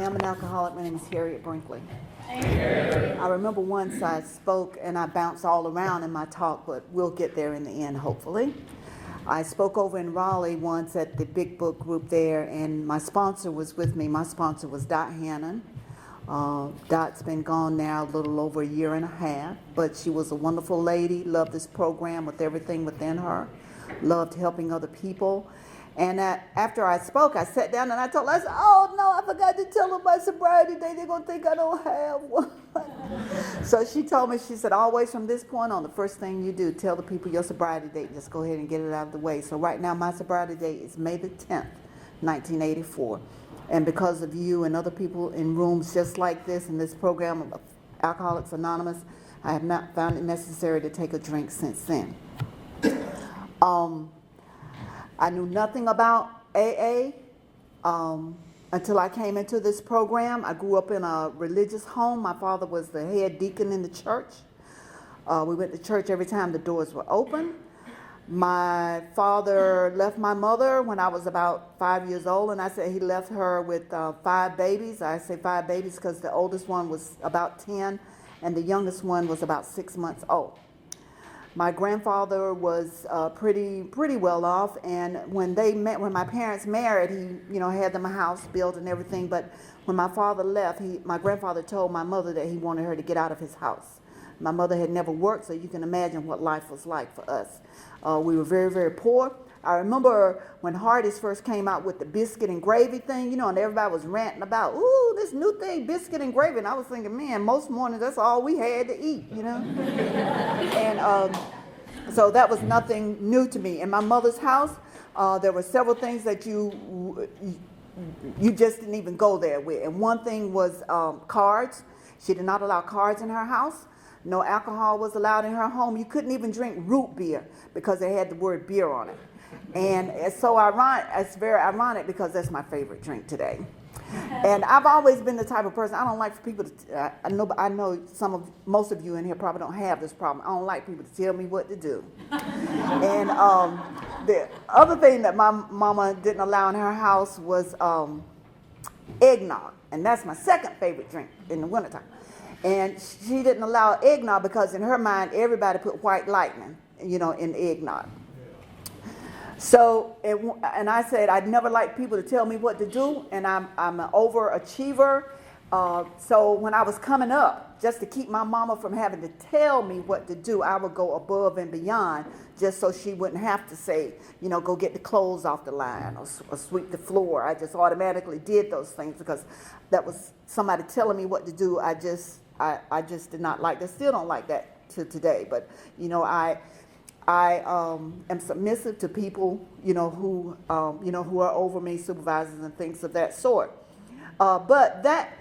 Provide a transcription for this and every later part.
am an alcoholic. My name is Harriot Brinkley. I remember once I spoke and I bounced all around in my talk, but we'll get there in the end, hopefully. I spoke over in Raleigh once at the Big Book group there, and my sponsor was with me. My sponsor was Dot Hannon. Dot's been gone now a little over a year and a half, but she was a wonderful lady, loved this program with everything within her, loved helping other people. And after I spoke, I sat down and I told her, I said, oh no, I forgot to tell them my sobriety day. They're going to think I don't have one. So she told me, she said, always from this point on, the first thing you do, tell the people your sobriety date. Just go ahead and get it out of the way. So right now, my sobriety date is May the 10th, 1984. And because of you and other people in rooms just like this in this program of Alcoholics Anonymous, I have not found it necessary to take a drink since then. I knew nothing about AA until I came into this program. I grew up in a religious home. My father was the head deacon in the church. We went to church every time the doors were open. My father left my mother when I was about 5 years old, and I said he left her with 5 babies. I say 5 babies because the oldest one was about 10, and the youngest one was about 6 months old. My grandfather was pretty well off, and when my parents married, he had them a house built and everything. But when my father left, my grandfather told my mother that he wanted her to get out of his house. My mother had never worked, so you can imagine what life was like for us. We were very, very poor. I remember when Hardee's first came out with the biscuit and gravy thing, and everybody was ranting about, ooh, this new thing, biscuit and gravy. And I was thinking, man, most mornings that's all we had to eat, And so that was nothing new to me. In my mother's house, there were several things that you just didn't even go there with. And one thing was cards. She did not allow cards in her house. No alcohol was allowed in her home. You couldn't even drink root beer because it had the word beer on it. And it's so ironic. It's very ironic because that's my favorite drink today. And I've always been the type of person, I don't like for people to, I know most of you in here probably don't have this problem. I don't like people to tell me what to do. And the other thing that my mama didn't allow in her house was eggnog. And that's my second favorite drink in the wintertime. And she didn't allow eggnog because in her mind, everybody put white lightning, in eggnog. So, and I said, I'd never like people to tell me what to do, and I'm an overachiever. So when I was coming up, just to keep my mama from having to tell me what to do, I would go above and beyond just so she wouldn't have to say, go get the clothes off the line or sweep the floor. I just automatically did those things because that was somebody telling me what to do. I just did not like that. Still don't like that to today. But, I am submissive to people, who are over me, supervisors and things of that sort. But that,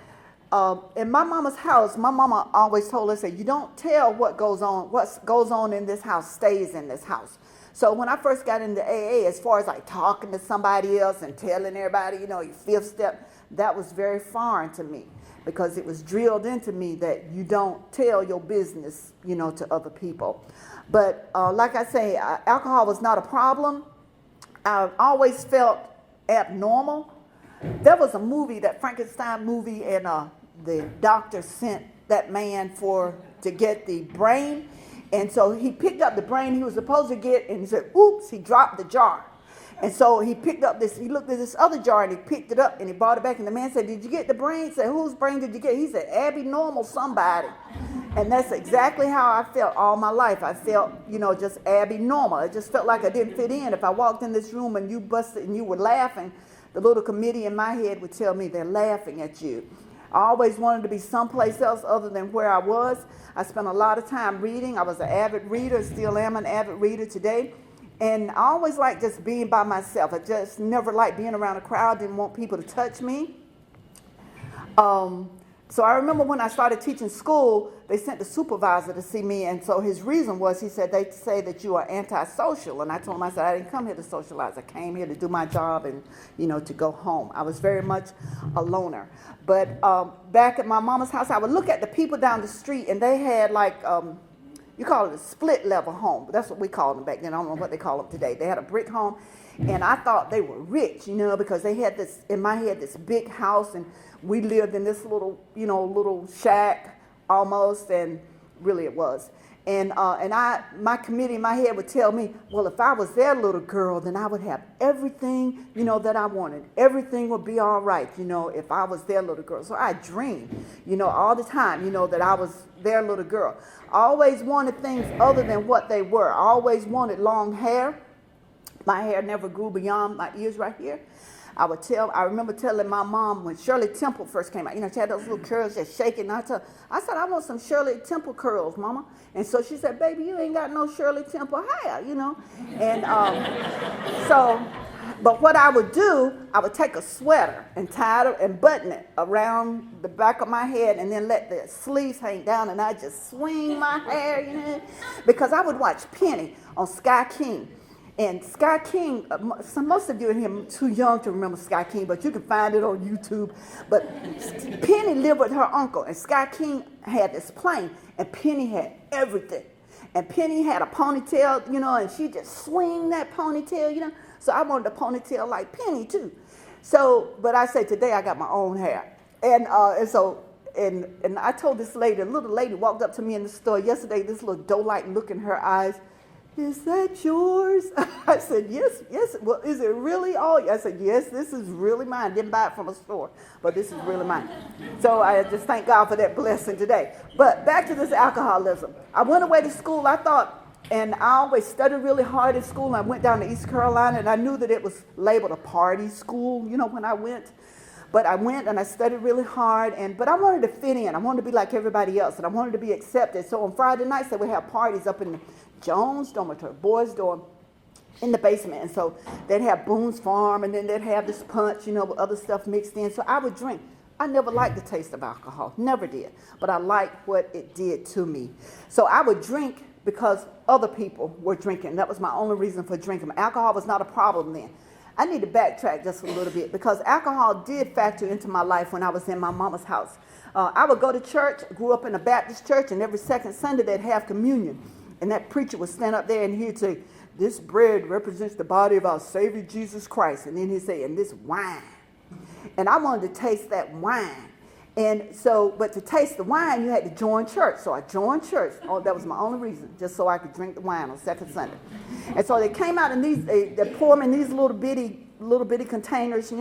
in my mama's house, my mama always told us that you don't tell what goes on in this house stays in this house. So when I first got into AA, as far as like talking to somebody else and telling everybody, your 5th step, that was very foreign to me because it was drilled into me that you don't tell your business, to other people. But like I say, alcohol was not a problem. I always felt abnormal. There was a movie, that Frankenstein movie, and the doctor sent that man to get the brain. And so he picked up the brain he was supposed to get, and he said, oops, he dropped the jar. And so he looked at this other jar, and he picked it up, and he brought it back, and the man said, did you get the brain? He said, whose brain did you get? He said, Abby Normal somebody. And that's exactly how I felt all my life. I felt, just Abby Normal. It just felt like I didn't fit in. If I walked in this room and you busted and you were laughing, the little committee in my head would tell me they're laughing at you. I always wanted to be someplace else other than where I was. I spent a lot of time reading. I was an avid reader, still am an avid reader today. And I always liked just being by myself. I just never liked being around a crowd, didn't want people to touch me. So I remember when I started teaching school, they sent the supervisor to see me, and so his reason was, he said, they say that you are antisocial. And I told him, I said, I didn't come here to socialize. I came here to do my job and, to go home. I was very much a loner. But back at my mama's house, I would look at the people down the street, and they had like, you call it a split level home, but that's what we called them back then. I don't know what they call them today. They had a brick home. And I thought they were rich, because they had this, in my head, this big house, and we lived in this little, little shack almost, and really it was. And my committee in my head would tell me, well, if I was their little girl, then I would have everything, that I wanted. Everything would be all right, if I was their little girl. So I dreamed, all the time, that I was their little girl. I always wanted things other than what they were. I always wanted long hair. My hair never grew beyond my ears right here. I remember telling my mom when Shirley Temple first came out, she had those little curls just shaking. I said, I want some Shirley Temple curls, Mama. And so she said, baby, you ain't got no Shirley Temple hair, And but what I would do, I would take a sweater and tie it and button it around the back of my head and then let the sleeves hang down, and I just swing my hair, because I would watch Penny on Sky King. And Sky King, most of you in here are too young to remember Sky King, but you can find it on YouTube. But Penny lived with her uncle, and Sky King had this plane, and Penny had everything. And Penny had a ponytail, and she just swing that ponytail, So I wanted a ponytail like Penny too. So, but I say today I got my own hair. And I told this lady, a little lady walked up to me in the store yesterday, this little doe-like look in her eyes. Is that yours? I said, yes. Well, is it really all? I said, yes, this is really mine. Didn't buy it from a store, but this is really mine. So I just thank God for that blessing today. But back to this alcoholism. I went away to school, I thought, and I always studied really hard at school. I went down to East Carolina, and I knew that it was labeled a party school, when I went. But I went and I studied really hard, but I wanted to fit in. I wanted to be like everybody else, and I wanted to be accepted. So on Friday nights, they would have parties up in the Jones dormitory, boys' dorm, in the basement. And so they'd have Boone's Farm, and then they'd have this punch, with other stuff mixed in. So I would drink. I never liked the taste of alcohol, never did. But I liked what it did to me. So I would drink because other people were drinking. That was my only reason for drinking. Alcohol was not a problem then. I need to backtrack just a little bit, because alcohol did factor into my life when I was in my mama's house. I would go to church, grew up in a Baptist church, and every second Sunday they'd have communion. And that preacher would stand up there and he'd say, this bread represents the body of our Savior Jesus Christ. And then he'd say, and this wine. And I wanted to taste that wine. And so, but to taste the wine, you had to join church. So I joined church. Oh, that was my only reason, just so I could drink the wine on second Sunday. And so they came out in these, they pour them in these little bitty containers,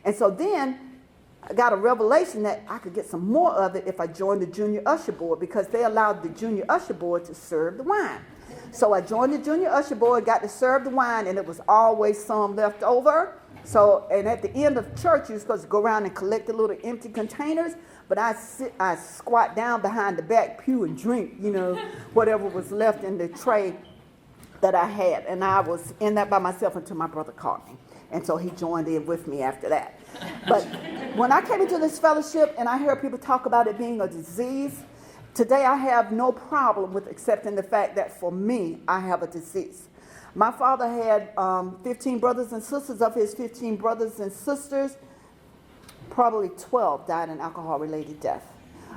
And so then I got a revelation that I could get some more of it if I joined the junior usher board, because they allowed the junior usher board to serve the wine. So I joined the junior usher board, got to serve the wine, and it was always some left over. So, and at the end of church, you're supposed to go around and collect the little empty containers, but I squat down behind the back pew and drink, whatever was left in the tray that I had. And I was in that by myself until my brother called me. And so he joined in with me after that. But when I came into this fellowship and I heard people talk about it being a disease, today I have no problem with accepting the fact that for me, I have a disease. My father had 15 brothers and sisters. Of his 15 brothers and sisters, probably 12 died in alcohol-related death.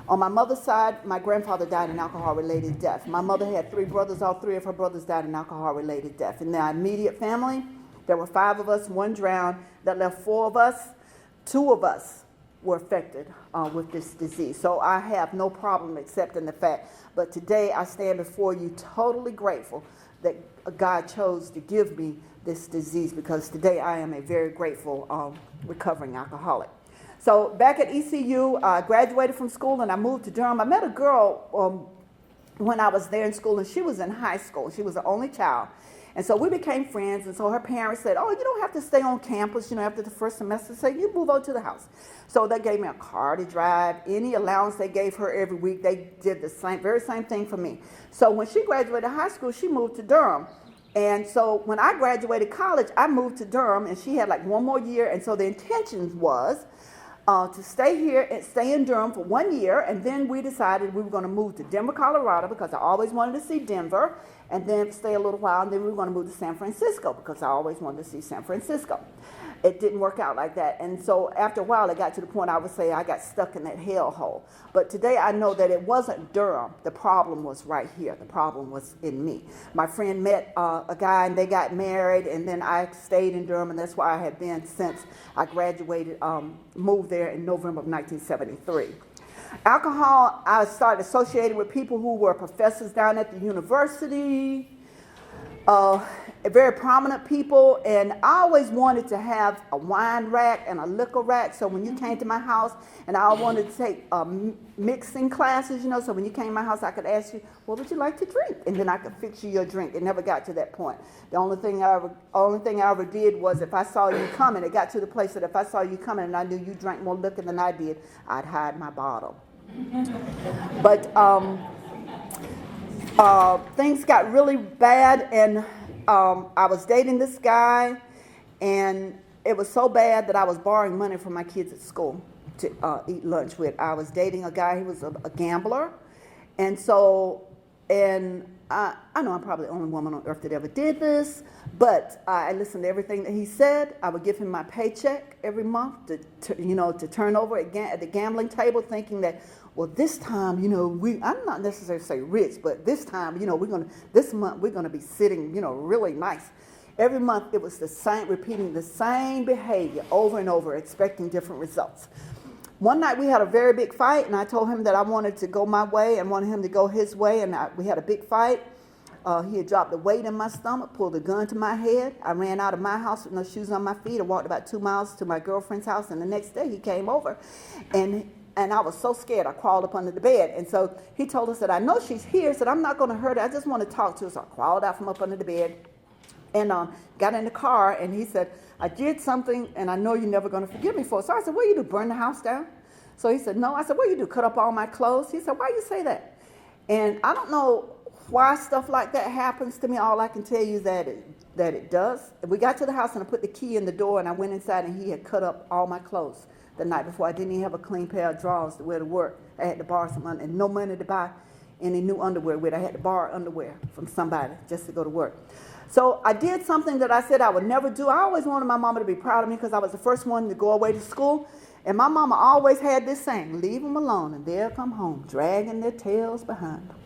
On my mother's side, my grandfather died in alcohol-related death. My mother had 3 brothers. All 3 of her brothers died in alcohol-related death. In the immediate family, there were 5 of us, 1 drowned. That left 4 of us. 2 of us were affected with this disease. So I have no problem accepting the fact. But today I stand before you totally grateful that God chose to give me this disease, because today I am a very grateful recovering alcoholic. So back at ECU, I graduated from school and I moved to Durham. I met a girl when I was there in school, and she was in high school. She was the only child. And so we became friends, and so her parents said, oh, you don't have to stay on campus, after the first semester. So you move on to the house. So they gave me a car to drive. Any allowance they gave her every week, they did the very same thing for me. So when she graduated high school, she moved to Durham. And so when I graduated college, I moved to Durham, and she had like 1 more year. And so the intention was to stay here and stay in Durham for 1 year. And then we decided we were going to move to Denver, Colorado, because I always wanted to see Denver. and then stay a little while, and then we were going to move to San Francisco because I always wanted to see San Francisco. It didn't work out like that. And so after a while, it got to the point I would say I got stuck in that hellhole. But today I know that it wasn't Durham. The problem was right here. The problem was in me. My friend met a guy, and they got married, and then I stayed in Durham, and that's where I have been since I graduated, moved there in November of 1973. Alcohol, I started associated with people who were professors down at the university, very prominent people, and I always wanted to have a wine rack and a liquor rack. So when you came to my house, and I wanted to take mixing classes, so when you came to my house, I could ask you, what would you like to drink? And then I could fix you your drink. It never got to that point. The only thing I ever did was if I saw you coming, it got to the place that if I saw you coming and I knew you drank more liquor than I did, I'd hide my bottle. But things got really bad, and I was dating this guy, and it was so bad that I was borrowing money from my kids at school to eat lunch with. I was dating a guy who was a gambler, and I know I'm probably the only woman on earth that ever did this, but I listened to everything that he said. I would give him my paycheck every month to turn over at the gambling table, thinking that, well, this time, I'm not necessarily say rich, but this time, this month we're gonna be sitting, really nice. Every month it was the same, repeating the same behavior over and over, expecting different results. One night we had a very big fight, and I told him that I wanted to go my way and wanted him to go his way, and we had a big fight. He had dropped a weight in my stomach, pulled a gun to my head. I ran out of my house with no shoes on my feet. I walked about 2 miles to my girlfriend's house, and the next day he came over, and I was so scared, I crawled up under the bed. And so he told us that I know she's here, said I'm not going to hurt her, I just want to talk to her. So I crawled out from up under the bed and got in the car, and he said, I did something, and I know you're never going to forgive me for it. So I said, what do you do, burn the house down? So he said, no. I said, what do you do, cut up all my clothes? He said, why you say that? And I don't know why stuff like that happens to me. All I can tell you is that it does. We got to the house, and I put the key in the door, and I went inside, and he had cut up all my clothes the night before. I didn't even have a clean pair of drawers to wear to work. I had to borrow some money, and no money to buy any new underwear with. I had to borrow underwear from somebody just to go to work. So I did something that I said I would never do. I always wanted my mama to be proud of me because I was the first one to go away to school. And my mama always had this saying, leave them alone and they'll come home, dragging their tails behind them.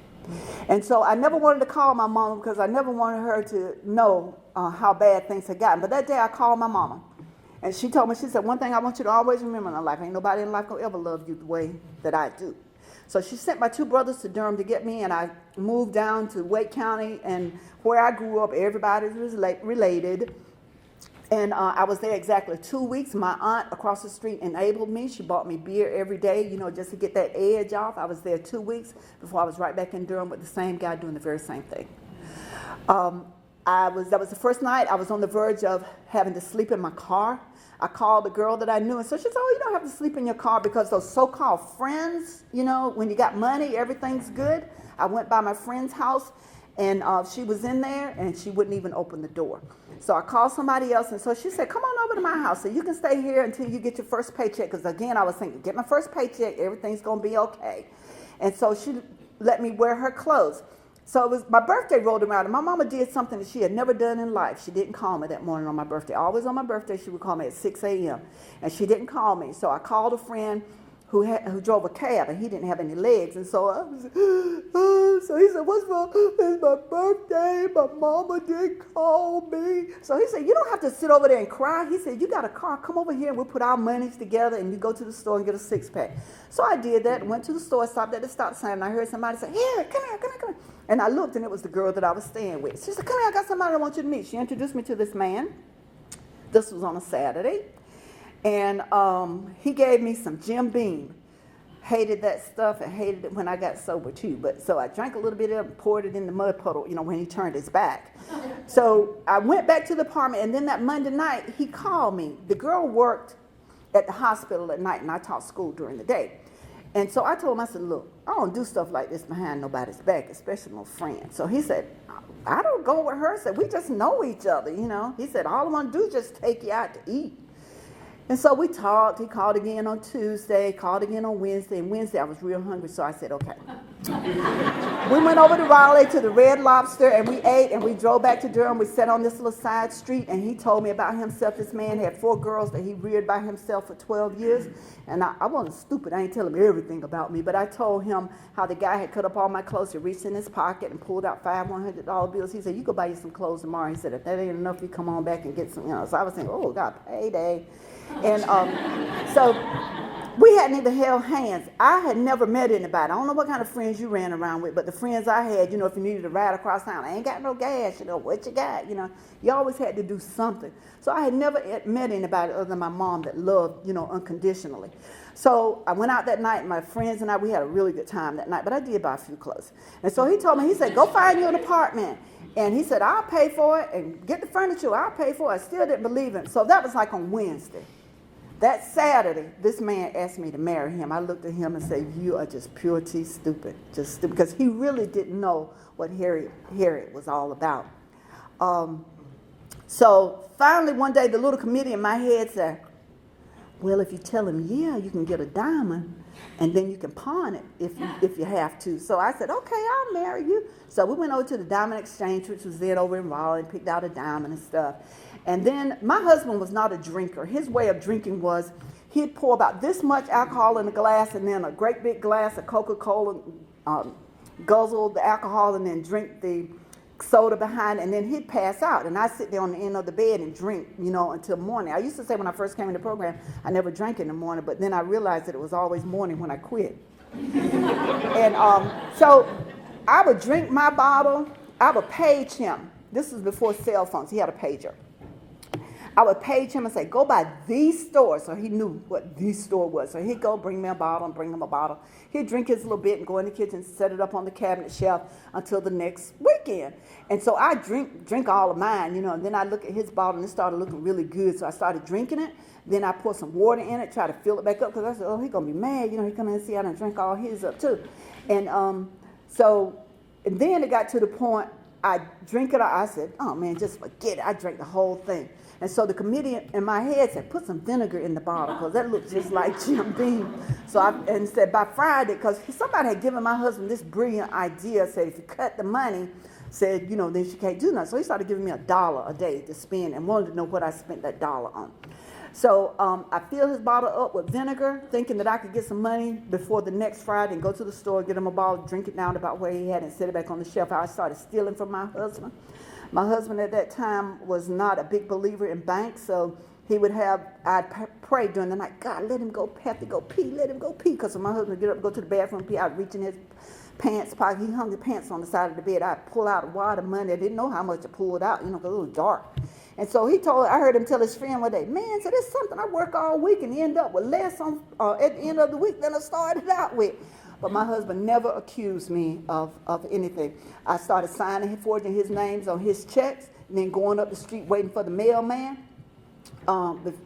And so I never wanted to call my mama because I never wanted her to know how bad things had gotten. But that day I called my mama. And she told me, she said, one thing I want you to always remember in life, ain't nobody in life gonna ever love you the way that I do. So she sent my 2 brothers to Durham to get me, and I moved down to Wake County, and where I grew up, everybody was related. And I was there exactly 2 weeks. My aunt across the street enabled me. She bought me beer every day, just to get that edge off. I was there 2 weeks before I was right back in Durham with the same guy doing the very same thing. That was the first night I was on the verge of having to sleep in my car. I called the girl that I knew, and so she said, oh, you don't have to sleep in your car because those so-called friends, when you got money, everything's good. I went by my friend's house, and she was in there, and she wouldn't even open the door. So I called somebody else, and so she said, come on over to my house so you can stay here until you get your first paycheck, because, again, I was thinking, get my first paycheck, everything's going to be okay. And so she let me wear her clothes. So it was my birthday rolled around, and my mama did something that she had never done in life. She didn't call me that morning on my birthday. Always on my birthday, she would call me at 6 a.m., and she didn't call me. So I called a friend who drove a cab, and he didn't have any legs. And so I was, so he said, what's wrong? It's my birthday. My mama didn't call me. So he said, you don't have to sit over there and cry. He said, you got a car. Come over here, and we'll put our monies together, and you go to the store and get a 6-pack. So I did that, went to the store, stopped at the stop sign, and I heard somebody say, here, come here. And I looked, and it was the girl that I was staying with. She said, come here, I got somebody I want you to meet. She introduced me to this man. This was on a Saturday. And he gave me some Jim Beam. Hated that stuff and hated it when I got sober too. But so I drank a little bit of it and poured it in the mud puddle, when he turned his back. So I went back to the apartment, and then that Monday night, he called me. The girl worked at the hospital at night, and I taught school during the day. And so I told him, I said, look, I don't do stuff like this behind nobody's back, especially no friend. So he said, I don't go with her. I said, we just know each other, He said, all I want to do is just take you out to eat. And so we talked. He called again on Tuesday, called again on Wednesday. And Wednesday I was real hungry, so I said, okay. We went over to Raleigh to the Red Lobster, and we ate, and we drove back to Durham. We sat on this little side street, and he told me about himself. This man had 4 girls that he reared by himself for 12 years. And I wasn't stupid. I ain't telling him everything about me, but I told him how the guy had cut up all my clothes. He reached in his pocket and pulled out 5 $100 bills. He said, you go buy you some clothes tomorrow. He said, if that ain't enough, you come on back and get some, So I was thinking, oh, God, payday. And so we hadn't even held hands. I had never met anybody. I don't know what kind of friends you ran around with, but the friends I had, if you needed to ride across town, I ain't got no gas, what you got, You always had to do something. So I had never met anybody other than my mom that loved, unconditionally. So I went out that night, and my friends and I, we had a really good time that night, but I did buy a few clothes. And so he told me, he said, go find you an apartment. And he said, I'll pay for it, and get the furniture, I'll pay for it. I still didn't believe him. So that was like on Wednesday. That Saturday, this man asked me to marry him. I looked at him and said, you are just pure T stupid. Just stupid. Because he really didn't know what Harriot was all about. So finally one day, the little committee in my head said, well, if you tell him, yeah, you can get a diamond, and then you can pawn it if you have to. So I said, okay, I'll marry you. So we went over to the diamond exchange, which was then over in Raleigh, and picked out a diamond and stuff. And then my husband was not a drinker. His way of drinking was he'd pour about this much alcohol in a glass, and then a great big glass of Coca-Cola, guzzle the alcohol, and then drink the soda behind, and then he'd pass out. And I'd sit there on the end of the bed and drink, until morning. I used to say when I first came in the program, I never drank in the morning, but then I realized that it was always morning when I quit. And so I would drink my bottle. I would page him. This was before cell phones. He had a pager. I would page him and say, go by these stores. So he knew what the store was. So he'd go bring me a bottle and bring him a bottle. He'd drink his little bit and go in the kitchen, set it up on the cabinet shelf until the next weekend. And so I drink all of mine, and then I look at his bottle and it started looking really good. So I started drinking it. Then I pour some water in it, try to fill it back up, because I said, oh, he's going to be mad. He come in and see I done drink all his up too. And and then it got to the point I drink it. I said, oh man, just forget it. I drank the whole thing. And so the committee in my head said, put some vinegar in the bottle, because that looked just like Jim Beam. So and said by Friday, because somebody had given my husband this brilliant idea, said if you cut the money, said, then she can't do nothing. So he started giving me $1 a day to spend, and wanted to know what I spent that $1 on. So I filled his bottle up with vinegar, thinking that I could get some money before the next Friday and go to the store, get him a bottle, drink it down about where he had, and set it back on the shelf. I started stealing from my husband. My husband at that time was not a big believer in banks, so he would I'd pray during the night, God, let him go, have to go pee, let him go pee. Because when my husband would get up and go to the bathroom, pee, I'd reach in his pants pocket. He hung the pants on the side of the bed. I'd pull out a wad of money. I didn't know how much I pulled out, because it was dark. And so I heard him tell his friend one day, man, so there's something I work all week and end up with less at the end of the week than I started out with. But my husband never accused me of anything. I started signing, forging his names on his checks, and then going up the street waiting for the mailman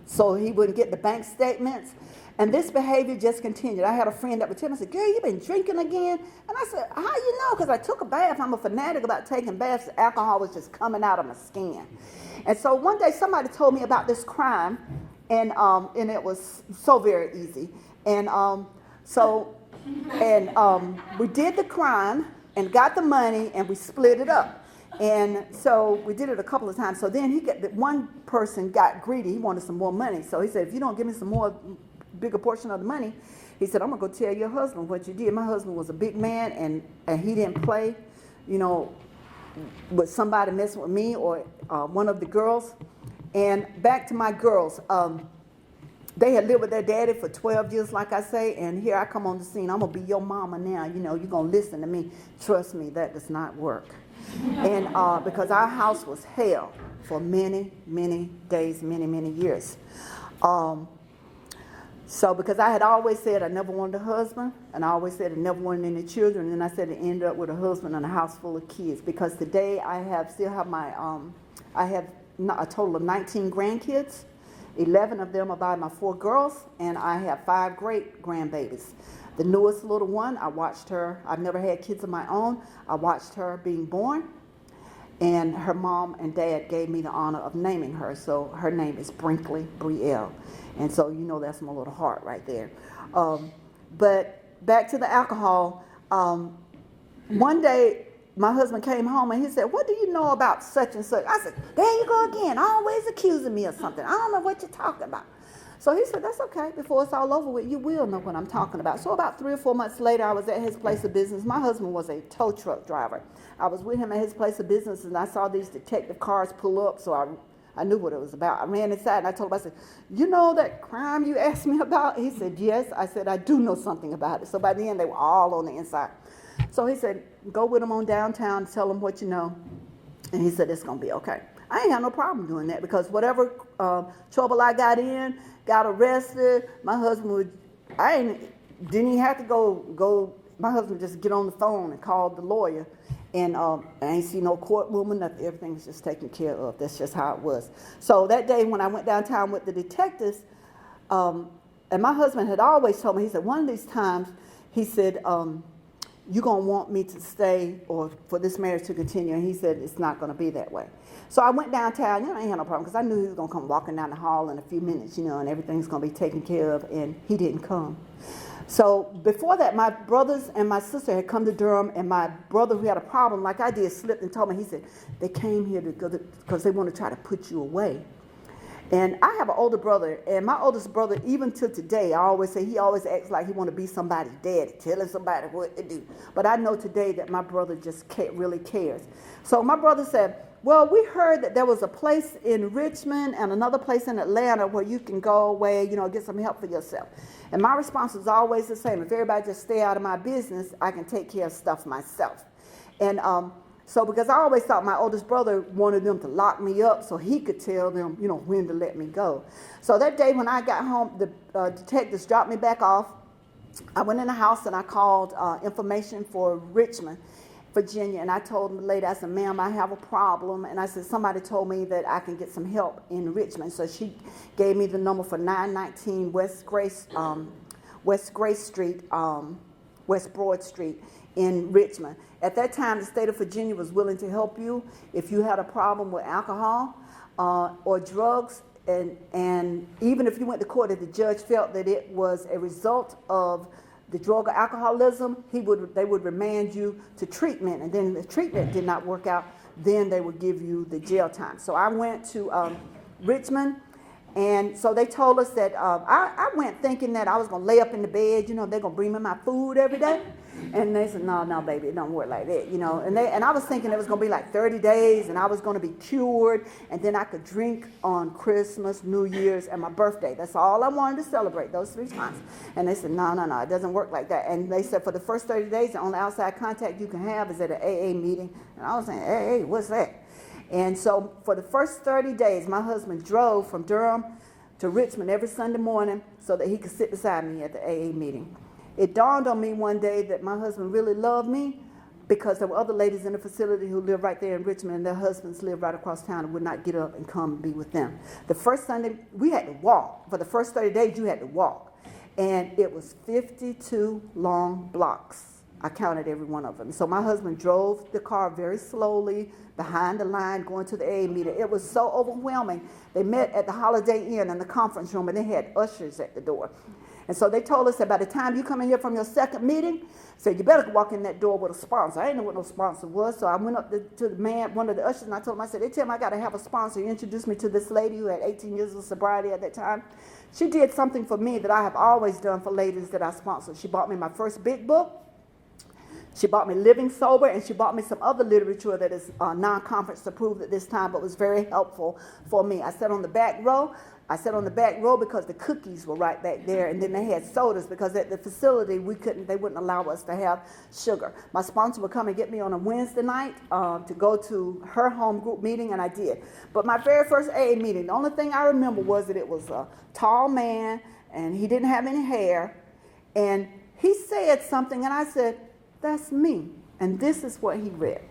so he wouldn't get the bank statements. And this behavior just continued. I had a friend that would tell me, I said, girl, you been drinking again? And I said, how you know? Because I took a bath. I'm a fanatic about taking baths. The alcohol was just coming out of my skin. And so one day somebody told me about this crime, and it was so very easy. And we did the crime and got the money, and we split it up. And so we did it a couple of times. So then one person got greedy. He wanted some more money. So he said, if you don't give me some more bigger portion of the money, he said, I'm going to go tell your husband what you did. My husband was a big man, and he didn't play, with somebody messing with me or one of the girls. And back to my girls. They had lived with their daddy for 12 years, like I say, and here I come on the scene. I'm going to be your mama now. You're going to listen to me. Trust me, that does not work. And because our house was hell for many, many days, many, many years. So because I had always said I never wanted a husband, and I always said I never wanted any children, and I said I ended up with a husband and a house full of kids. Because today I have a total of 19 grandkids. 11 of them are by my 4 girls, and I have 5 great grandbabies. The newest little one, I watched her. I've never had kids of my own. I watched her being born, and her mom and dad gave me the honor of naming her. So her name is Brinkley Brielle, and so that's my little heart right there. But back to the alcohol. one day, my husband came home and he said, what do you know about such and such? I said, there you go again, always accusing me of something. I don't know what you're talking about. So he said, that's okay. Before it's all over with, you will know what I'm talking about. So about 3 or 4 months later, I was at his place of business. My husband was a tow truck driver. I was with him at his place of business, and I saw these detective cars pull up, so I knew what it was about. I ran inside, and I told him, I said, you know that crime you asked me about? He said, yes. I said, I do know something about it. So by the end, they were all on the inside. So he said, go with them on downtown, tell them what you know. And he said, it's going to be okay. I ain't got no problem doing that because whatever trouble I got in, got arrested, my husband didn't even have to go, my husband just get on the phone and call the lawyer. And I ain't see no courtroom or nothing. Everything was just taken care of. That's just how it was. So that day when I went downtown with the detectives, and my husband had always told me, he said, one of these times, he said, you're going to want me to stay or for this marriage to continue. And he said, it's not going to be that way. So I went downtown. I ain't had no problem because I knew he was going to come walking down the hall in a few minutes, and everything's going to be taken care of. And he didn't come. So before that, my brothers and my sister had come to Durham, and my brother who had a problem like I did slipped and told me, he said, they came here because they want to try to put you away. And I have an older brother, and my oldest brother, even to today, I always say he always acts like he want to be somebody's daddy, telling somebody what to do. But I know today that my brother just really cares. So my brother said, well, we heard that there was a place in Richmond and another place in Atlanta where you can go away, get some help for yourself. And my response was always the same. If everybody just stay out of my business, I can take care of stuff myself. And so because I always thought my oldest brother wanted them to lock me up so he could tell them, when to let me go. So that day when I got home, the detectives dropped me back off. I went in the house and I called information for Richmond, Virginia, and I told the lady, I said, ma'am, I have a problem. And I said, somebody told me that I can get some help in Richmond. So she gave me the number for 919 West Grace Street, West Broad Street in Richmond. At that time, the state of Virginia was willing to help you if you had a problem with alcohol or drugs. And even if you went to court, if the judge felt that it was a result of the drug or alcoholism, they would remand you to treatment. And then if the treatment did not work out, then they would give you the jail time. So I went to Richmond. And so they told us that I went thinking that I was going to lay up in the bed, they're going to bring me my food every day. And they said, no, baby, it don't work like that, And I was thinking it was going to be like 30 days and I was going to be cured. And then I could drink on Christmas, New Year's, and my birthday. That's all I wanted to celebrate, those 3 times. And they said, no, it doesn't work like that. And they said for the first 30 days, the only outside contact you can have is at an AA meeting. And I was saying, AA, what's that? And so for the first 30 days, my husband drove from Durham to Richmond every Sunday morning so that he could sit beside me at the AA meeting. It dawned on me one day that my husband really loved me because there were other ladies in the facility who lived right there in Richmond, and their husbands lived right across town and would not get up and come and be with them. The first Sunday, we had to walk. For the first 30 days, you had to walk. And it was 52 long blocks. I counted every one of them. So my husband drove the car very slowly behind the line going to the AA meeting. It was so overwhelming. They met at the Holiday Inn in the conference room, and they had ushers at the door. And so they told us that by the time you come in here from your second meeting, said you better walk in that door with a sponsor. I didn't know what no sponsor was, so I went up to the man, one of the ushers, and I told him, I said, they tell me I got to have a sponsor. He introduced me to this lady who had 18 years of sobriety at that time. She did something for me that I have always done for ladies that I sponsored. She bought me my first big book. She bought me Living Sober, and she bought me some other literature that is non-conference approved at this time, but was very helpful for me. I sat on the back row. I sat on the back row because the cookies were right back there, and then they had sodas because at the facility they wouldn't allow us to have sugar. My sponsor would come and get me on a Wednesday night to go to her home group meeting, and I did. But my very first AA meeting, the only thing I remember was that it was a tall man, and he didn't have any hair, and he said something, and I said, that's me. And this is what he read.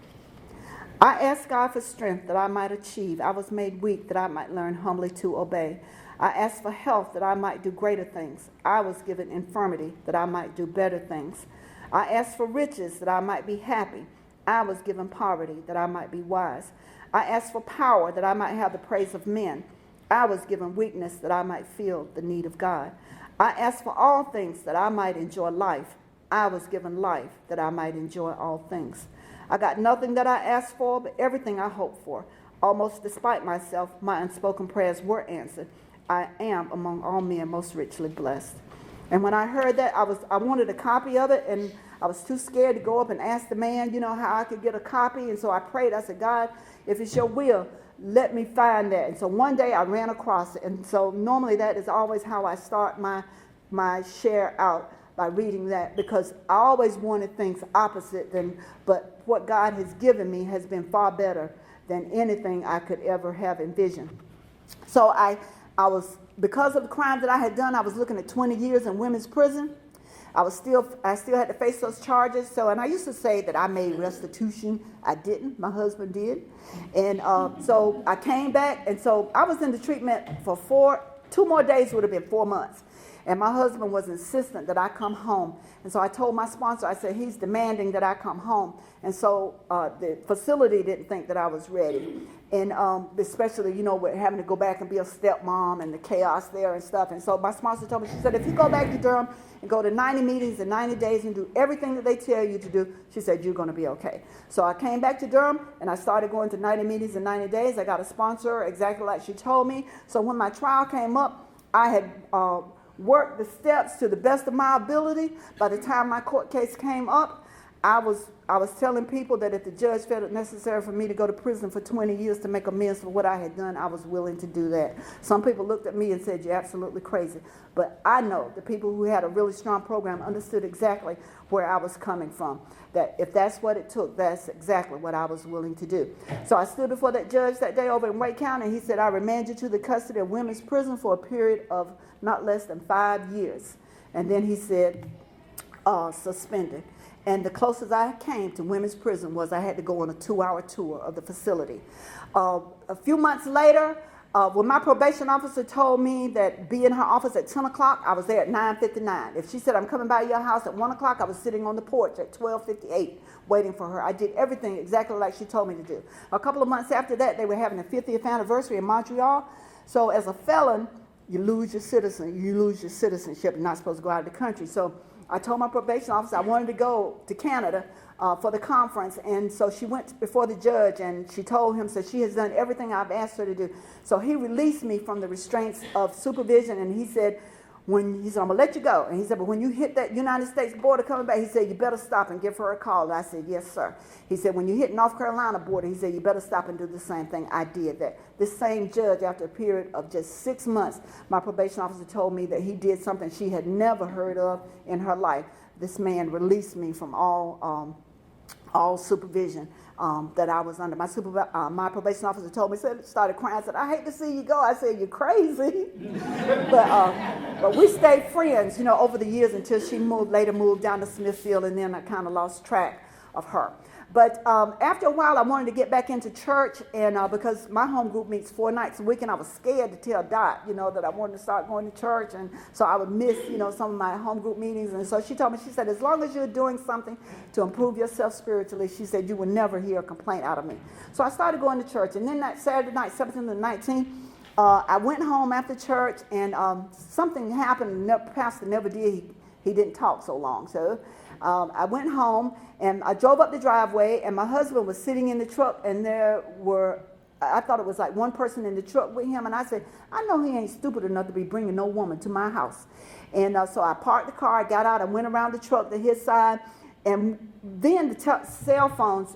I asked God for strength that I might achieve. I was made weak that I might learn humbly to obey. I asked for health that I might do greater things. I was given infirmity that I might do better things. I asked for riches that I might be happy. I was given poverty that I might be wise. I asked for power that I might have the praise of men. I was given weakness that I might feel the need of God. I asked for all things that I might enjoy life. I was given life that I might enjoy all things. I got nothing that I asked for, but everything I hoped for. Almost despite myself, my unspoken prayers were answered. I am among all men most richly blessed. And when I heard that, I wanted a copy of it, and I was too scared to go up and ask the man, how I could get a copy. And so I prayed. I said, God, if it's your will, let me find that. And so one day I ran across it. And so normally that is always how I start my share out, by reading that, because I always wanted things opposite but what God has given me has been far better than anything I could ever have envisioned. So I was, because of the crimes that I had done, I was looking at 20 years in women's prison. I still had to face those charges. And I used to say that I made restitution. I didn't. My husband did. And so I came back, and so I was in the treatment for 2 more days would have been 4 months. And my husband was insistent that I come home. And so I told my sponsor, I said, he's demanding that I come home. And so the facility didn't think that I was ready. And especially, with having to go back and be a stepmom and the chaos there and stuff. And so my sponsor told me, she said, if you go back to Durham and go to 90 meetings in 90 days and do everything that they tell you to do, she said, you're going to be okay. So I came back to Durham, and I started going to 90 meetings in 90 days. I got a sponsor exactly like she told me. So when my trial came up, I had worked the steps to the best of my ability. By the time my court case came up, I was telling people that if the judge felt it necessary for me to go to prison for 20 years to make amends for what I had done, I was willing to do that. Some people looked at me and said, you're absolutely crazy. But I know the people who had a really strong program understood exactly where I was coming from, that if that's what it took, that's exactly what I was willing to do. So I stood before that judge that day over in Wake County, and he said, I remand you to the custody of women's prison for a period of not less than 5 years. And then he said, suspended. And the closest I came to women's prison was I had to go on a 2-hour tour of the facility. A few months later, when my probation officer told me that be in her office at 10 o'clock, I was there at 9:59. If she said, I'm coming by your house at 1 o'clock, I was sitting on the porch at 12:58 waiting for her. I did everything exactly like she told me to do. A couple of months after that, they were having the 50th anniversary in Montreal. So as a felon, you lose your citizenship. You're not supposed to go out of the country. So I told my probation officer I wanted to go to Canada for the conference, and so she went before the judge, and she told him, so she has done everything I've asked her to do. So he released me from the restraints of supervision, and he said, I'm going to let you go. And he said, but when you hit that United States border coming back, he said, you better stop and give her a call. And I said, yes, sir. He said, when you hit North Carolina border, he said, you better stop and do the same thing. I did that. This same judge, after a period of just 6 months, my probation officer told me that he did something she had never heard of in her life. This man released me from all supervision that I was under. My probation officer told me, started crying, said, I hate to see you go. I said, you're crazy. But we stayed friends, over the years until she later moved down to Smithfield, and then I kind of lost track of her. But after a while, I wanted to get back into church, and because my home group meets 4 nights a week, and I was scared to tell Dot, that I wanted to start going to church, and so I would miss, some of my home group meetings. And so she told me, she said, as long as you're doing something to improve yourself spiritually, she said, you will never hear a complaint out of me. So I started going to church, and then that Saturday night, 17th and 19th, I went home after church, and something happened. The pastor never did. He didn't talk so long. So I went home, and I drove up the driveway, and my husband was sitting in the truck, and I thought it was like one person in the truck with him, and I said, I know he ain't stupid enough to be bringing no woman to my house. And so I parked the car, I got out, I went around the truck to his side, and then the cell phones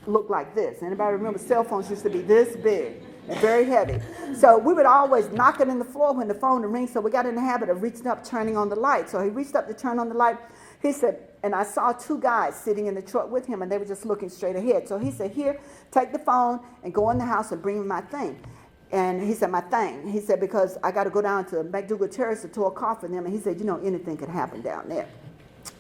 looked like this. Anybody remember cell phones used to be this big and very heavy? So we would always knock it in the floor when the phone would ring, so we got in the habit of reaching up, turning on the light. So he reached up to turn on the light. He said, and I saw 2 guys sitting in the truck with him, and they were just looking straight ahead. So he said, here, take the phone and go in the house and bring me my thing. And he said, my thing. He said, because I got to go down to McDougal Terrace to tour a car for them. And he said, anything could happen down there.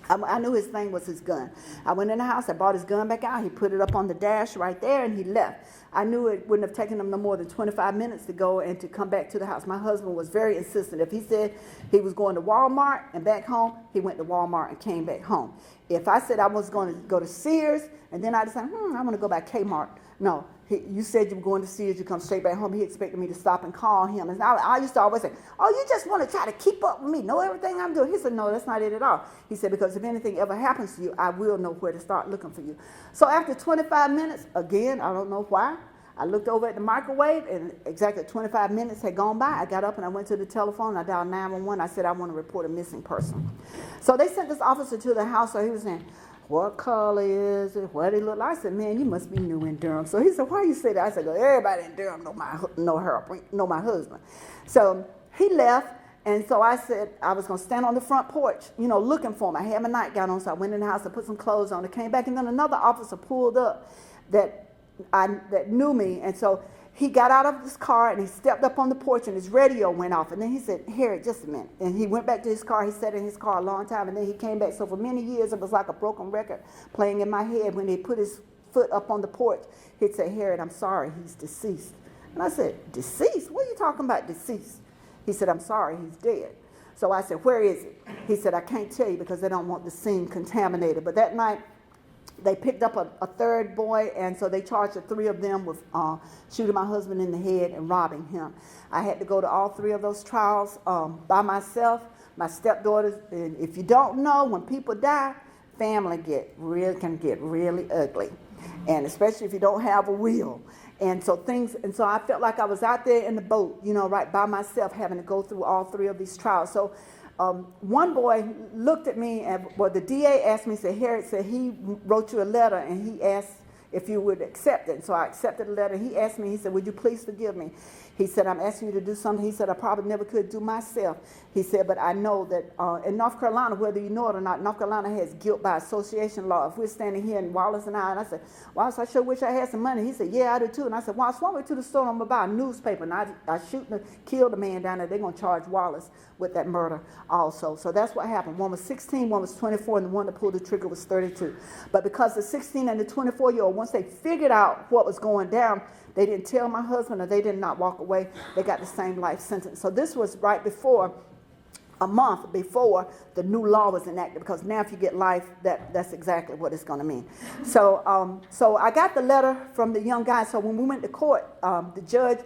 I knew his thing was his gun. I went in the house, I brought his gun back out, he put it up on the dash right there, and he left. I knew it wouldn't have taken him no more than 25 minutes to go and to come back to the house. My husband was very insistent. If he said he was going to Walmart and back home, he went to Walmart and came back home. If I said I was going to go to Sears, and then I decided, I want to go by Kmart. No, you said you were going to see us. You come straight back home. He expected me to stop and call him. And I used to always say, oh, you just want to try to keep up with me, know everything I'm doing. He said, no, that's not it at all. He said, because if anything ever happens to you, I will know where to start looking for you. So after 25 minutes, again, I don't know why, I looked over at the microwave, and exactly 25 minutes had gone by. I got up and I went to the telephone. I dialed 911. I said, I want to report a missing person. So they sent this officer to the house. So he was saying, what color is it? What it look like? I said, man, you must be new in Durham. So he said, why you say that? I said, well, everybody in Durham know my husband. So he left, and so I said I was going to stand on the front porch, looking for him. I had my nightgown on, so I went in the house and put some clothes on. I came back, and then another officer pulled up that knew me, and so he got out of his car and he stepped up on the porch and his radio went off, and then he said, Harriot, just a minute, and he went back to his car. He sat in his car a long time, and then he came back. So for many years it was like a broken record playing in my head. When he put his foot up on the porch, he'd say, Harriot, I'm sorry, he's deceased. And I said, deceased? What are you talking about, deceased? He said, I'm sorry, he's dead. So I said, where is it? He said, I can't tell you because they don't want the scene contaminated. But that night they picked up a third boy, and so they charged the three of them with shooting my husband in the head and robbing him. I had to go to all three of those trials by myself. My stepdaughters, and if you don't know, when people die, family can get really ugly, and especially if you don't have a will. And so I felt like I was out there in the boat, right by myself, having to go through all three of these trials. So one boy looked at me, and the DA asked me, said, Harriot said he wrote you a letter, and he asked if you would accept it. And so I accepted the letter. He asked me, he said, would you please forgive me? He said, I'm asking you to do something. He said, I probably never could do myself. He said, but I know that in North Carolina, whether you know it or not, North Carolina has guilt by association law. If we're standing here in Wallace and I said, Wallace, I sure wish I had some money. He said, yeah, I do too. And I said, Wallace, why don't we to the store, I'm going to buy a newspaper. And I shoot and kill the man down there. They're going to charge Wallace with that murder also. So that's what happened. One was 16, one was 24, and the one that pulled the trigger was 32. But because the 16 and the 24-year-old, once they figured out what was going down, they didn't tell my husband, or they did not walk away. They got the same life sentence. So this was right before, a month before the new law was enacted, because now if you get life, that's exactly what it's going to mean. So I got the letter from the young guy. So when we went to court, the judge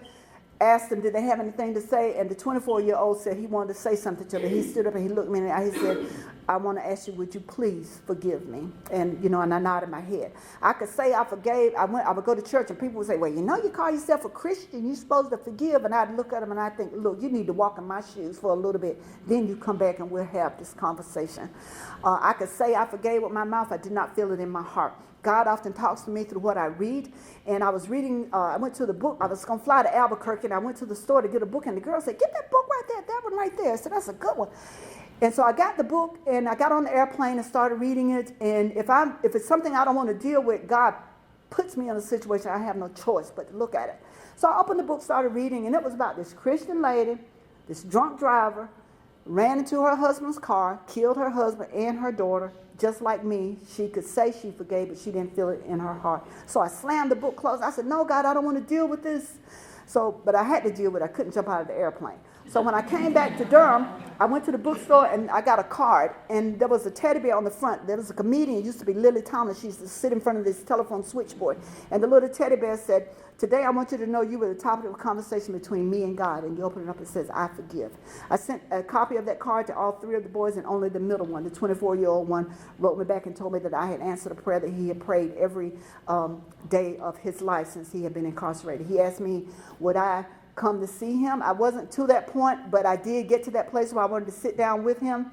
asked them, did they have anything to say? And the 24-year-old said he wanted to say something to me. He stood up and he looked me in the eye. He said, I want to ask you, would you please forgive me? And, and I nodded my head. I could say I forgave. I would go to church and people would say, well, you call yourself a Christian. You're supposed to forgive. And I'd look at them and I'd think, look, you need to walk in my shoes for a little bit. Then you come back and we'll have this conversation. I could say I forgave with my mouth. I did not feel it in my heart. God often talks to me through what I read. And I was reading, I went to the book. I was going to fly to Albuquerque, and I went to the store to get a book. And the girl said, get that book right there, that one right there. I said, that's a good one. And so I got the book, and I got on the airplane and started reading it. And if it's something I don't want to deal with, God puts me in a situation I have no choice but to look at it. So I opened the book, started reading, and it was about this Christian lady, this drunk driver, ran into her husband's car, killed her husband and her daughter. Just like me, she could say she forgave, but she didn't feel it in her heart. So I slammed the book closed. I said, no, God, I don't want to deal with this. But I had to deal with it. I couldn't jump out of the airplane. So when I came back to Durham, I went to the bookstore and I got a card. And there was a teddy bear on the front. There was a comedian, it used to be Lily Thomas. She used to sit in front of this telephone switchboard. And the little teddy bear said, today I want you to know you were the topic of a conversation between me and God. And you open it up and it says, I forgive. I sent a copy of that card to all three of the boys, and only the middle one, the 24-year-old one, wrote me back and told me that I had answered a prayer that he had prayed every day of his life since he had been incarcerated. He asked me, would I come to see him? I wasn't to that point, but I did get to that place where I wanted to sit down with him.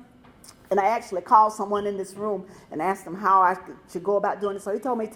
And I actually called someone in this room and asked them how I should go about doing it. So he told me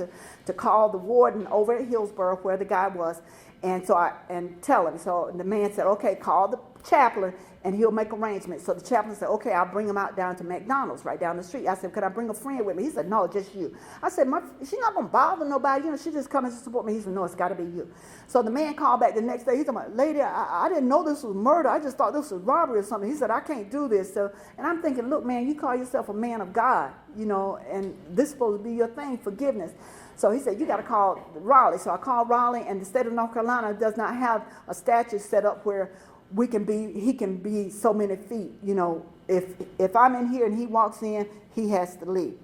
to call the warden over at Hillsborough, where the guy was, and tell him. So the man said, okay, call the chaplain and he'll make arrangements. So the chaplain said, okay, I'll bring him out down to McDonald's right down the street. I said, could I bring a friend with me? He said, no, just you. I said, she's not going to bother nobody. She just coming to support me. He said, no, it's got to be you. So the man called back the next day. He said, lady, I didn't know this was murder. I just thought this was robbery or something. He said, I can't do this. So, and I'm thinking, look, man, you call yourself a man of God, and this is supposed to be your thing, forgiveness. So he said, you got to call Raleigh. So I called Raleigh, and the state of North Carolina does not have a statute set up where he can be so many feet. If I'm in here and he walks in, he has to leave.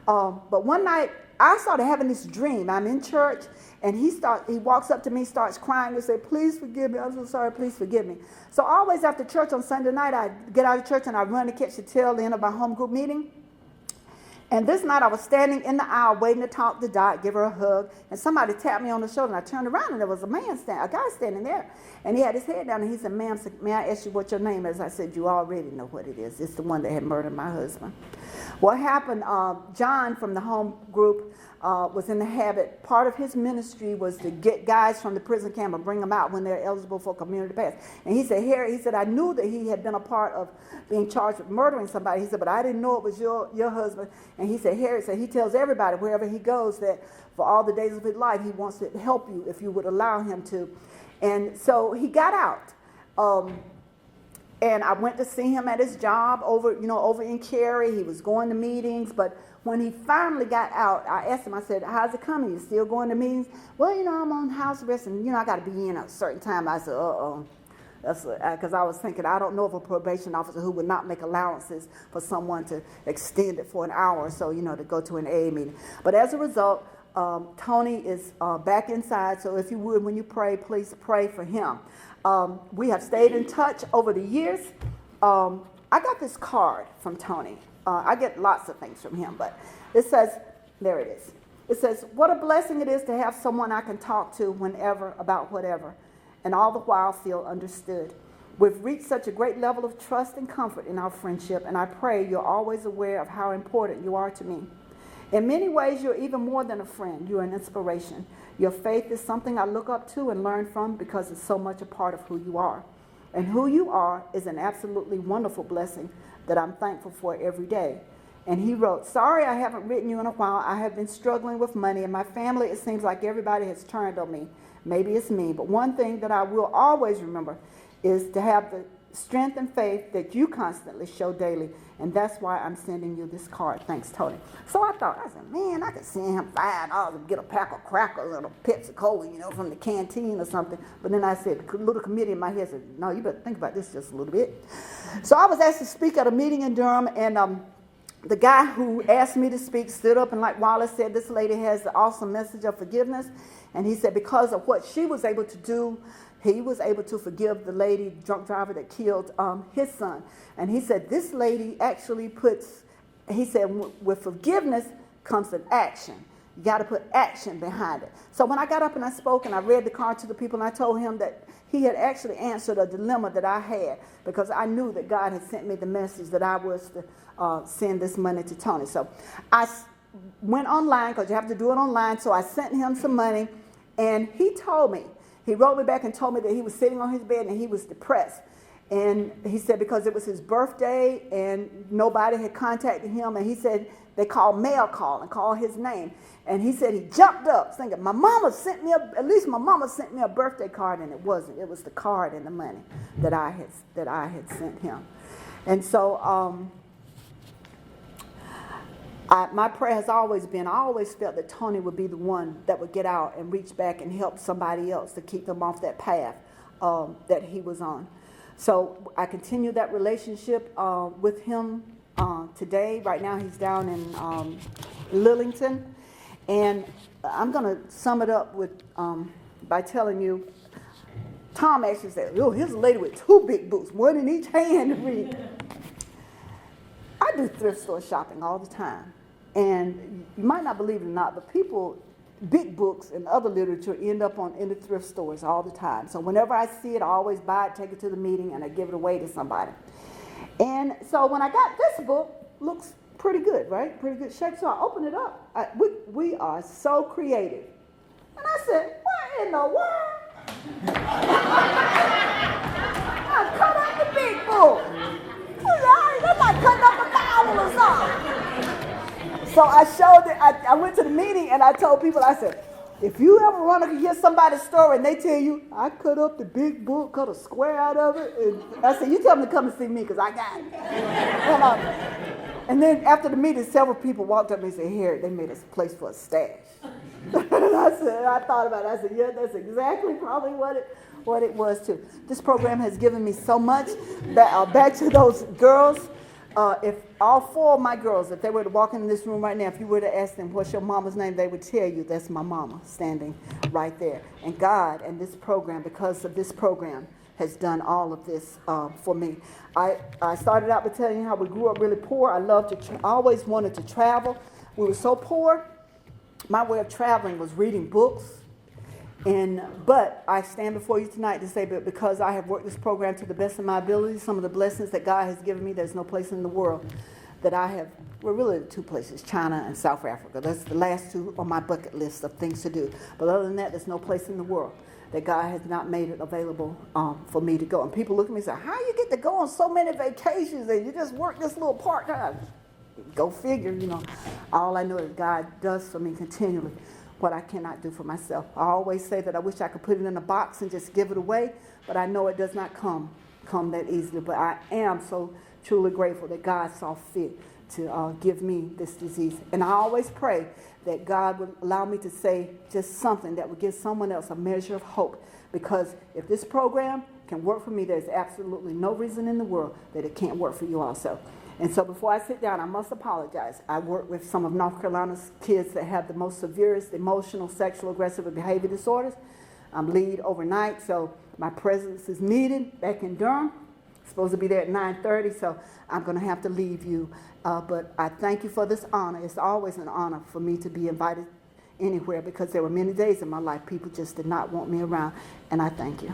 But one night I started having this dream. I'm in church, and he walks up to me, starts crying, and say, please forgive me. I'm so sorry, please forgive me. So always after church on Sunday night, I get out of church and I run to catch the tail end of my home group meeting. And this night I was standing in the aisle waiting to talk to Dot, give her a hug, and somebody tapped me on the shoulder, and I turned around and there was a guy standing there, and he had his head down, and he said, ma'am, may I ask you what your name is? I said, you already know what it is. It's the one that had murdered my husband. What happened, John from the home group was in the habit, part of his ministry was to get guys from the prison camp and bring them out when they're eligible for community pass. And he said, Harry, he said, I knew that he had been a part of being charged with murdering somebody. He said, but I didn't know it was your husband. And he said, Harry said, he tells everybody wherever he goes that for all the days of his life, he wants to help you if you would allow him to. And so he got out. And I went to see him at his job over in Cary. He was going to meetings, but when he finally got out, I asked him, I said, how's it coming? You still going to meetings? Well, I'm on house arrest, and, I got to be in at a certain time. I said, because I was thinking, I don't know of a probation officer who would not make allowances for someone to extend it for an hour or so, to go to an AA meeting. But as a result, Tony is back inside, so if you would, when you pray, please pray for him. We have stayed in touch over the years. I got this card from Tony. I get lots of things from him, but it says, there it is. It says, what a blessing it is to have someone I can talk to whenever about whatever, and all the while feel understood. We've reached such a great level of trust and comfort in our friendship, and I pray you're always aware of how important you are to me. In many ways, you're even more than a friend. You're an inspiration. Your faith is something I look up to and learn from because it's so much a part of who you are. And who you are is an absolutely wonderful blessing that I'm thankful for every day. And he wrote, sorry I haven't written you in a while. I have been struggling with money. In my family, it seems like everybody has turned on me. Maybe it's me. But one thing that I will always remember is to have the strength and faith that you constantly show daily. And that's why I'm sending you this card. Thanks, Tony. So I said, man, I could send him $5 and get a pack of crackers and a Pepsi Cola, from the canteen or something. But then I said, a little committee in my head said, no, you better think about this just a little bit. So I was asked to speak at a meeting in Durham, and the guy who asked me to speak stood up, and like Wallace said, this lady has the awesome message of forgiveness. And he said because of what she was able to do, he was able to forgive the lady, drunk driver that killed his son. And he said this lady actually with forgiveness comes an action. You got to put action behind it. So when I got up and I spoke and I read the card to the people, and I told him that he had actually answered a dilemma that I had, because I knew that God had sent me the message that I was to send this money to Tony. So I went online, because you have to do it online. So I sent him some money, and he wrote me back and told me that he was sitting on his bed and he was depressed. And he said because it was his birthday and nobody had contacted him, and he said they called mail call and called his name. And he said he jumped up thinking, my mama sent me a birthday card, and it wasn't. It was the card and the money that I had sent him. And so my prayer has always been, I always felt that Tony would be the one that would get out and reach back and help somebody else to keep them off that path that he was on. So I continue that relationship with him today. Right now he's down in Lillington. And I'm going to sum it up by telling you, Tom actually said, here's a lady with 2 big books, one in each hand to read. I do thrift store shopping all the time. And you might not believe it or not, but big books and other literature end up in the thrift stores all the time. So whenever I see it, I always buy it, take it to the meeting, and I give it away to somebody. And so when I got this book, looks pretty good, right? Pretty good shape. So I opened it up. We are so creative. And I said, what in the world? I cut up the big book. That's like cutting up a Bible or something. So I showed it. I went to the meeting and I told people, I said, if you ever want to hear somebody's story and they tell you, I cut up the big book, cut a square out of it, and I said, you tell them to come and see me because I got it. And then after the meeting, several people walked up to me and said, Harriot, they made us a place for a stash. And I thought about it. I said, yeah, that's exactly probably what it was too. This program has given me so much. Back to those girls, if all 4 of my girls, if they were to walk in this room right now, if you were to ask them what's your mama's name, they would tell you that's my mama standing right there. And God and this program, because of this program, has done all of this for me. I started out by telling you how we grew up really poor. I always wanted to travel. We were so poor, my way of traveling was reading books. But I stand before you tonight to say that because I have worked this program to the best of my ability, some of the blessings that God has given me, there's no place in the world that I have, well, really the 2 places, China and South Africa. That's the last 2 on my bucket list of things to do. But other than that, there's no place in the world that God has not made it available for me to go. And people look at me and say, how you get to go on so many vacations and you just work this little part-time? Go figure, you know. All I know is God does for me continually what I cannot do for myself. I always say that I wish I could put it in a box and just give it away, but I know it does not come that easily. But I am so truly grateful that God saw fit to give me this disease. And I always pray that God would allow me to say just something that would give someone else a measure of hope. Because if this program can work for me, there's absolutely no reason in the world that it can't work for you also. And so before I sit down, I must apologize. I work with some of North Carolina's kids that have the most severest emotional, sexual, aggressive, and behavior disorders. I'm lead overnight, so my presence is needed back in Durham. Supposed to be there at 9:30, so I'm going to have to leave you. But I thank you for this honor. It's always an honor for me to be invited anywhere because there were many days in my life people just did not want me around, and I thank you.